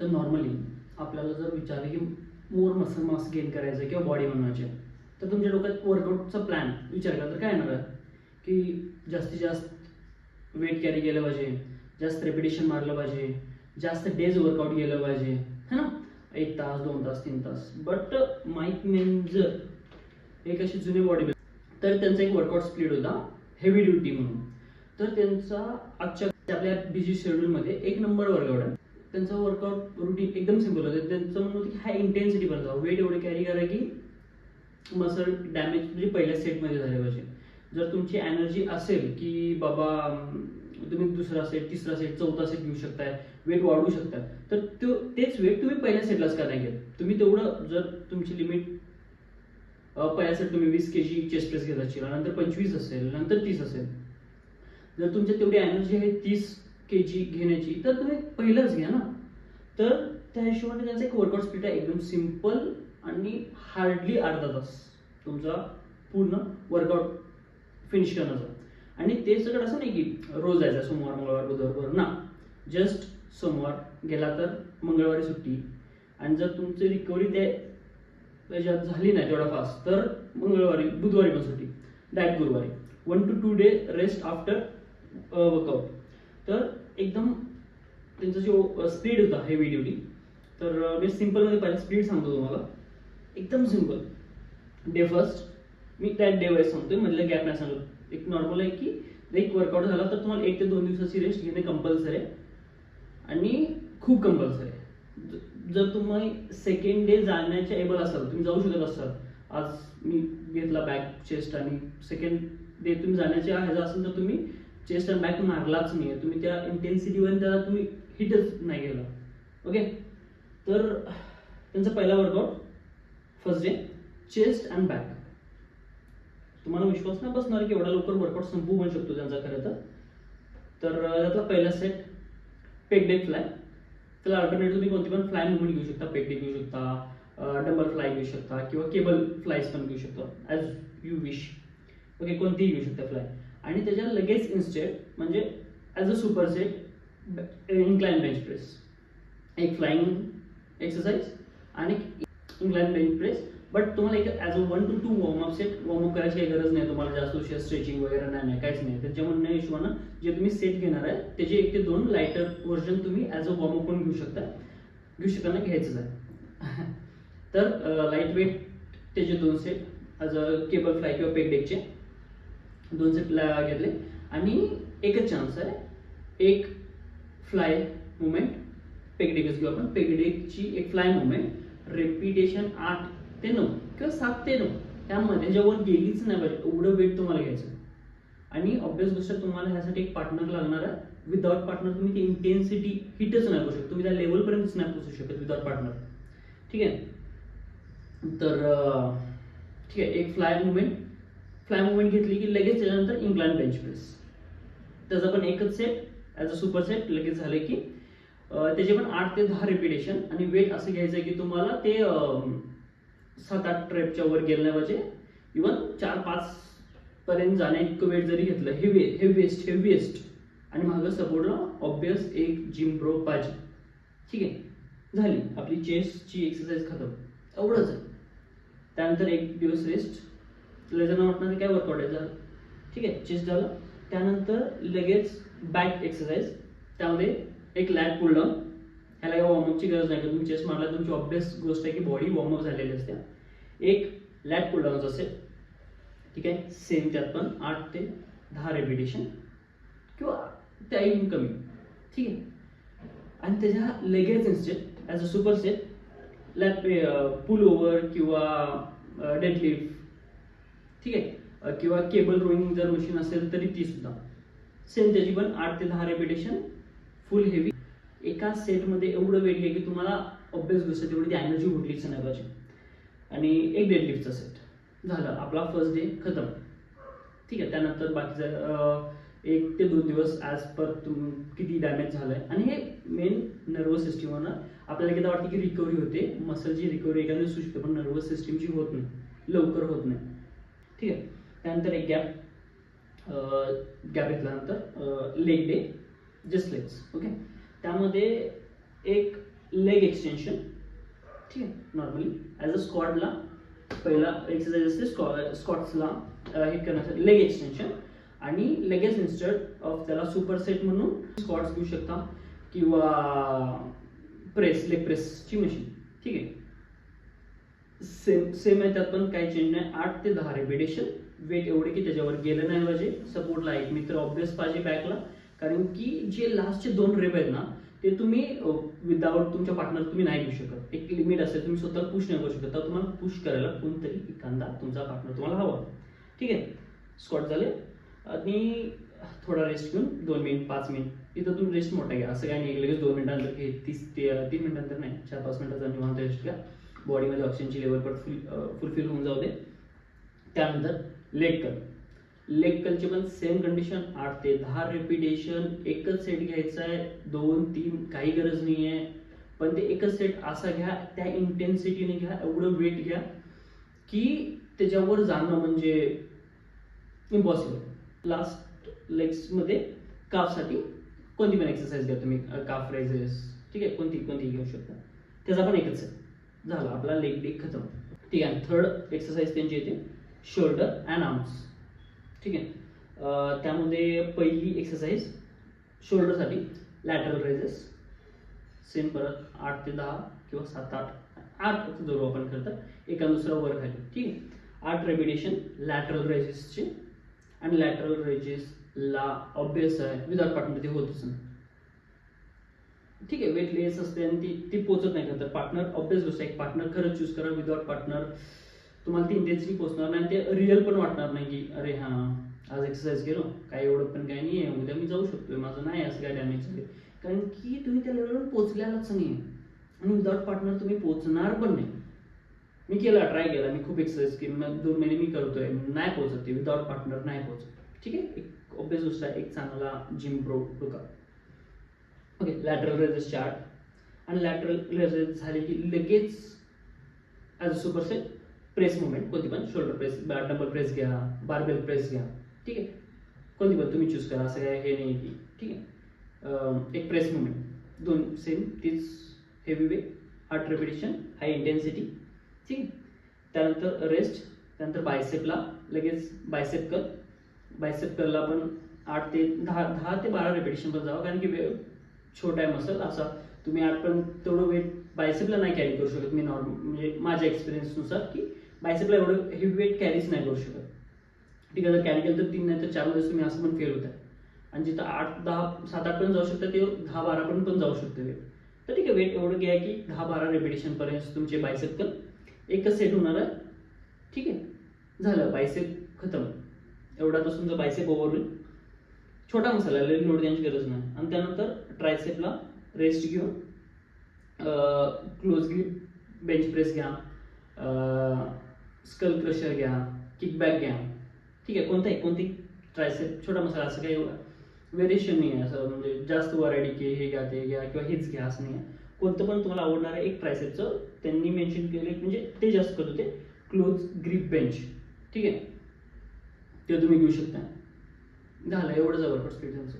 तर नॉर्मली आपल्याला जर विचारलं की मोर मसल मास गेन करायचं किंवा बॉडी बनवायची तर तुमच्या डोक्यात वर्कआउटचा प्लॅन विचार केला तर काय येणार आहे की जास्तीत जास्त वेट कॅरी केलं पाहिजे, जास्त रेपिटेशन मारलं पाहिजे, जास्त डेज वर्कआउट केलं पाहिजे, है ना, 1 तास 2 तास 3 तास. बट माईक मेंजर एक अशी जुने बॉडी तर त्यांचा एक वर्कआउट स्प्लिट होता हेवी ड्युटी म्हणून. तर त्यांचा आजच्या आपल्या बिझी शेड्यूलमध्ये एक नंबर वर्कआउट आहे. त्यांचा वर्कआउट रुटीन एकदम सिम्पल होतं. त्यांचं म्हणणं होतं की हाय इंटेन्सिटी पण जावं, वेट एवढे कॅरी करा की मसल डॅमेज म्हणजे पहिल्या सेटमध्ये झाले पाहिजे. जर तुमची एनर्जी असेल की बाबा तुम्ही दुसरा सेट, तिसरा सेट, चौथा सेट घेऊ शकताय, वेट वाढवू शकता, तर तेच वेट तुम्ही पहिल्या सेटलाच का नाही घेत. तुम्ही तेवढं जर तुमची लिमिट पहिल्या सेट तुम्ही 20 kg चेस्ट प्रेस घेत असेल, नंतर 25 असेल, नंतर 30 असेल, जर तुमच्या तेवढी एनर्जी आहे 30 kg घेण्याची तर तुम्ही पहिलंच घ्या ना. तर त्या हिशोबाने त्यांचा एक वर्कआउट स्प्लिट आहे एकदम सिम्पल आणि हार्डली अर्धा तास तुमचा पूर्ण वर्कआउट फिनिश करण्याचा. आणि ते सगळं असं नाही की रोज जायचं सोमवार मंगळवार बुधवार ना, जस्ट सोमवार गेला तर मंगळवारी सुट्टी. आणि जर तुमची रिकव्हरी त्याच्यात झाली नाही तेवढा फास्ट तर मंगळवारी बुधवारी पण सुट्टी, दॅट गुरुवारी 1 to 2 day rest after workout. तर एकदम त्यांचा जो स्पीड होता हेवी ड्युटी, तर मी सिम्पलमध्ये पहिला स्पीड सांगतो तुम्हाला, एकदम सिम्पल. डे फर्स्ट मी त्या डे वाईज सांगतोय, मधलं गॅप नाही सांगतो. एक नॉर्मल आहे की एक वर्कआउट झाला तर तुम्हाला 1 ते 2 दिवसाची रेस्ट घेणे कंपल्सरी आहे आणि खूप कंपल्सरी आहे. जर तुम्ही सेकंड डे जाण्याच्या एबल असाल, तुम्ही जाऊ शकत असाल, आज मी घेतला बॅक चेस्ट आणि सेकंड डे तुम्ही जाण्याच्या ह्याचा असेल तर तुम्ही चेस्ट आणि बॅक मारलाच नाही, तुम्ही त्या इंटेन्सिटीवर त्याला तुम्ही हिटच नाही केला. ओके, तर त्यांचा पहिला workout first day chest and back. तुम्हाला विश्वास नाही बसणार की एवढा लवकर वर्कआउट संपू पण शकतो त्यांचा खरं तर त्यातला पहिला सेट पेग डेक फ्लाय. त्याला अल्टरनेटिव्ह तुम्ही कोणती पण फ्लाय मुवमेंट घेऊ शकता, पेग डेक घेऊ शकता, डंबल फ्लाय घेऊ शकता किंवा केबल फ्लायज पण घेऊ शकता, ॲज यू विश. ओके, कोणतीही घेऊ शकता फ्लाय. आणि त्याच्या लगेच इन्स्टेड म्हणजे as a super set incline bench press, एक फ्लाइंग एक्सरसाइज आणि इन्क्लाइन बेंच प्रेस. बट तुम्हाला एक as a 1 to 2 warm up set warm up करायची काही गरज नाही तुम्हाला, जास्त उशीर स्ट्रेचिंग वगैरे नाही, काहीच नाही. त्याच्या म्हणण्या हिशोबानं जे तुम्ही सेट घेणार आहे त्याचे 1 ते 2 लायटर व्हर्जन तुम्ही ॲज अ वॉर्मअप पण घेऊ शकताना घ्यायचंच आहे. तर लाईट वेट त्याचे 2 set as a cable fly किंवा पेग डेकचे 2 सेट घेतले. आणि एकच चान्स आहे, एक फ्लाय मुवमेंट पेग डेकच घेऊ आपण. पेग डेकची एक फ्लाय मुवमेंट रेपिटेशन 8 ते 9 किंवा 7 ते 9 त्यामध्ये जेव्हा गेलीच नाही पाहिजे एवढं वेट तुम्हाला घ्यायचं. आणि ऑब्वियस गोष्ट तुम्हाला ह्यासाठी एक पार्टनर लागणार आहे. विदाउट पार्टनर तुम्ही ती इंटेन्सिटी हिटच नाही करू शकत, तुम्ही त्या लेवलपर्यंतच नाही पोहोचू शकत विदाउट पार्टनर. ठीक आहे, तर ठीक आहे, एक फ्लाय मुवमेंट घेतली की लगेच त्याच्यानंतर इन्क्लाइन बेंच प्रेस, त्याचा पण एकच set as a super set लगेच झाले की त्याचे पण 8 ते 10 रेपिटेशन. आणि वेट असं घ्यायचं आहे की तुम्हाला ते 7-8 ट्रेपच्या वर गेलं नाही पाहिजे. इव्हन 4-5 पर्यंत जाण्या इतकं वेट जरी घेतलं हेवीएस्ट आणि मागं सपोर्टला ऑब्वियस एक जिम प्रो पाहिजे. ठीक आहे, झाली आपली चेस्टची एक्सरसाइज खतम, एवढंच आहे. त्यानंतर 1 दिवस रेस्ट. तुला जर वाटणार काय वर्कआउट आहे झालं, ठीक आहे, चेस्ट झालं. त्यानंतर लगेच बॅक एक्सरसाइज, त्यामध्ये एक लॅट पुल डाऊन. ह्याला काही वॉर्मअपची गरज नाही, तुम्ही चेस्ट मारला तुमची ऑब्वियस गोष्ट आहे की बॉडी वॉर्मअप झालेली असते. एक लॅट पुल डाऊन असेल, ठीक आहे, सेम त्यात पण 8 ते 10 रेपिटेशन किंवा त्याही कमी. ठीक आहे, आणि त्याच्या लगेच instead as a super set lat pullover किंवा डेडलिफ्ट. ठीक आहे, किंवा केबल रोईंग जर मशीन असेल तरी ती सुद्धा सेम, त्याची पण 8 ते 10 रेपिटेशन फुल हेवी. एका सेटमध्ये एवढं वेट घ्या की तुम्हाला ऑब्वियस गोष्ट तेवढी ती एनर्जी उठलीच नाही पाहिजे. आणि एक डेडलिफ्टचा सेट झालं, आपला फर्स्ट डे खतम. ठीक आहे, त्यानंतर बाकीचं 1 ते 2 दिवस ॲज पर किती डॅमेज झालंय. आणि हे मेन नर्वस सिस्टीमवर आपल्याला किती वाटतं की रिकव्हरी होते, मसलची रिकव्हरी एखाद्या दिवशी होते, पण नर्वस सिस्टीमची होत नाही, लवकर होत नाही. ठीक आहे, त्यानंतर एक गॅप घेतल्यानंतर leg day, just legs. Okay, त्यामध्ये एक लेग एक्सटेन्शन, ठीक आहे. नॉर्मली ॲज अ स्क्वॉटला पहिला एक्सरसाइज असते स्क्वॉट्सला हे करण्यासाठी लेग एक्सटेन्शन, आणि लगेच इन्स्टेड ऑफ त्याला सुपर सेट म्हणून स्क्वॉट्स घेऊ शकता किंवा लेग प्रेसची मशीन, ठीक आहे. सेम आहे, त्यात पण काही चेंज नाही. 8 ते 10 रेपिटेशन, वेट एवढे की त्याच्यावर गेलं नाही पाहिजे. सपोर्टला एक मित्र ऑब्विस पाहिजे बॅकला, कारण की जे लास्टचे 2 रेप आहेत ना ते तुम्ही विदाउट तुमच्या पार्टनर तुम्ही नाही घेऊ शकत. एक लिमिट असेल, तुम्ही स्वतः पुश नाही करू शकत, तर तुम्हाला पुश करायला कोणतरी एखादा तुमचा पार्टनर तुम्हाला हवा, ठीक आहे. स्क्वॉट झाले आणि थोडा रेस्ट घेऊन 2 मिनिट 5 मिनिट इथं तुम्ही रेस्ट मोठा घ्या. असं काही नाही लगेच 2 मिनिटांनंतर घे, 3 मिनिटांनंतर नाही, 4-5 मिनिटाचा निवांत रेस्ट घ्या. बॉडीमध्ये ऑक्सिजनची लेवल पण फुलफिल होऊन जाऊ दे. त्यानंतर लेग कलची पण सेम कंडिशन, 8 ते 10 रेपिटेशन. एकच सेट घ्यायचा आहे, 2-3 काही गरज नाही आहे, पण ते एकच सेट असा घ्या, त्या इंटेन्सिटीने घ्या, एवढं वेट घ्या की त्याच्यावर जाणं म्हणजे इम्पॉसिबल. लास्ट लेग्समध्ये काफसाठी कोणती पण एक्सरसाइज घ्या तुम्ही, काफ रेजेस, ठीक आहे, कोणती घेऊ शकता. त्याचा पण एकच आहे. झाला आपला लेग डे खतम, ठीक आहे. थर्ड एक्सरसाइज त्यांची येते शोल्डर अँड आर्म्स, ठीक आहे. त्यामध्ये पहिली एक्सरसाइज शोल्डरसाठी लॅटरल रेजेस. सेम परत 8 ते 10 किंवा 7-8 धरू आपण करतात, एका दुसरा वर खाली, ठीक आहे. 8 रेपिटेशन लॅटरल रेजेसचे, आणि लॅटरल रेजेसला ऑब्वियस आहे विदाउट पार्टनर ते होतच नाही, ठीक आहे. वेट लेस असते आणि ती पोचत नाही का, तर पार्टनर ऑब्वियस गोष्ट आहे. एक पार्टनर खरंच चूज करा. विदाउट पार्टनर तुम्हाला ती इंटेन्सिटी पोचणार नाही, ते रिअल पण वाटणार नाही की अरे हां आज एक्सरसाइज केलो, काय एवढं पण काही नाही आहे, उद्या मी जाऊ शकतोय, माझं नाही असं काय डॅमेज झाले, कारण की तुम्ही त्या लेवलवर पोचलेलाच नाही आहे. आणि विदाउट पार्टनर तुम्ही पोचणार पण नाही. मी ट्राय केला, मी खूप एक्सरसाइज केली, 2 महिने मी करतोय, नाही पोचत, ते विदाउट पार्टनर नाही पोचत, ठीक आहे. एक ऑब्वियस गोष्ट आहे, एक चांगला जिम प्रो का. ओके, लॅटरल रेजेस 4, आणि लॅटरल रेजेस झाले की लगेच as a super set press movement, कोणती पण, शोल्डर प्रेस, डबल प्रेस घ्या, बारबेल प्रेस घ्या, ठीक आहे. कोणती पण तुम्ही चूज करा, असं काय हे नाही की, ठीक आहे. एक प्रेस मुवमेंट 2 सेम तीच हेवी वेट, 8 रेपिटेशन, हाय इंटेन्सिटी, ठीक आहे. त्यानंतर रेस्ट. त्यानंतर बायसेपला लगेच बायसेप करला पण 8 ते 12 रेपिटेशन पण जावं, कारण की छोटा आहे मसल, असा तुम्ही 8 पण तेवढं वेट बायसेपला नाही कॅरी करू शकत. मी नॉर्मल म्हणजे माझ्या एक्सपिरियन्सनुसार की बायसेपला एवढं हेवी वेट कॅरीच नाही करू शकत, ठीक आहे. जर कॅरी केलं तर 3 नाही तर 4 मध्ये तुम्ही असं पण फेल होत आहे. आणि जिथं 8-10 7-8 पण जाऊ शकतं, ते 10-12 पण जाऊ शकतं वेट. तर ठीक आहे, वेट एवढं घ्या की 10-12 रेपिटेशन पर्यंत तुमचे बायसेप कर एकच सेट होणार आहे, ठीक आहे. झालं बायसेप खतम. एवढाच तुमचं बायसेप ओव्हर होईल. छोटा मसाला आहे, लोड द्यायची गरज नाही. आणि त्यानंतर ट्रायसेपला रेस्ट घेऊन क्लोज ग्रिप बेंच प्रेस घ्या, स्कल क्रशर घ्या, किकबॅक घ्या, ठीक आहे. कोणती ट्रायसेप छोटा मसाला, असं काही व्हेरिएशन नाही आहे, असं म्हणजे जास्त व्हरायटी की हे घ्या ते घ्या किंवा हेच घ्या असं नाही आहे. कोणतं पण तुम्हाला आवडणार आहे. एक ट्रायसेपचं त्यांनी मेन्शन केले म्हणजे ते जास्त करत होते क्लोज ग्रिप बेंच, ठीक आहे, ते तुम्ही घेऊ शकता. झालं एवढं जबरदस्त त्यांचं.